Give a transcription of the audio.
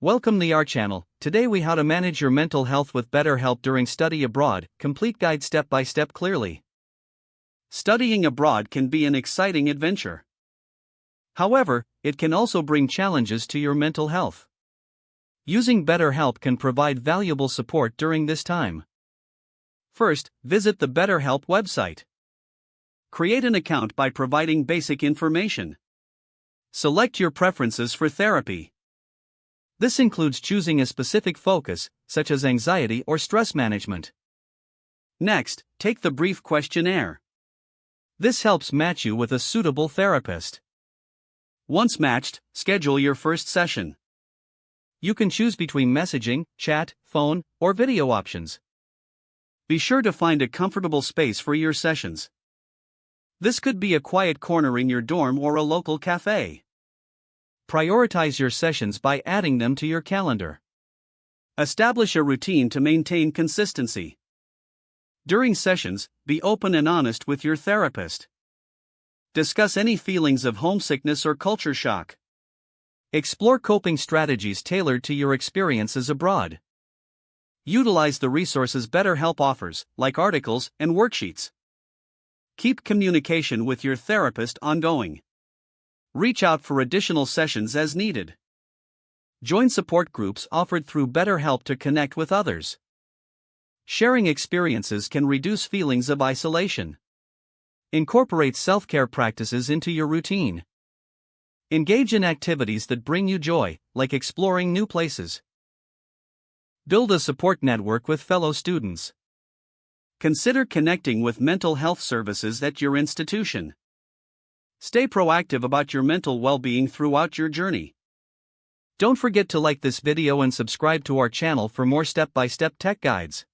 Welcome to our channel. Today we how to manage your mental health with BetterHelp during study abroad. Complete guide step by step clearly. Studying abroad can be an exciting adventure. However, it can also bring challenges to your mental health. Using BetterHelp can provide valuable support during this time. First, visit the BetterHelp website. Create an account by providing basic information. Select your preferences for therapy. This includes choosing a specific focus, such as anxiety or stress management. Next, take the brief questionnaire. This helps match you with a suitable therapist. Once matched, schedule your first session. You can choose between messaging, chat, phone, or video options. Be sure to find a comfortable space for your sessions. This could be a quiet corner in your dorm or a local cafe. Prioritize your sessions by adding them to your calendar. Establish a routine to maintain consistency. During sessions, be open and honest with your therapist. Discuss any feelings of homesickness or culture shock. Explore coping strategies tailored to your experiences abroad. Utilize the resources BetterHelp offers, like articles and worksheets. Keep communication with your therapist ongoing. Reach out for additional sessions as needed. Join support groups offered through BetterHelp to connect with others. Sharing experiences can reduce feelings of isolation. Incorporate self-care practices into your routine. Engage in activities that bring you joy, like exploring new places. Build a support network with fellow students. Consider connecting with mental health services at your institution. Stay proactive about your mental well-being throughout your journey. Don't forget to like this video and subscribe to our channel for more step-by-step tech guides.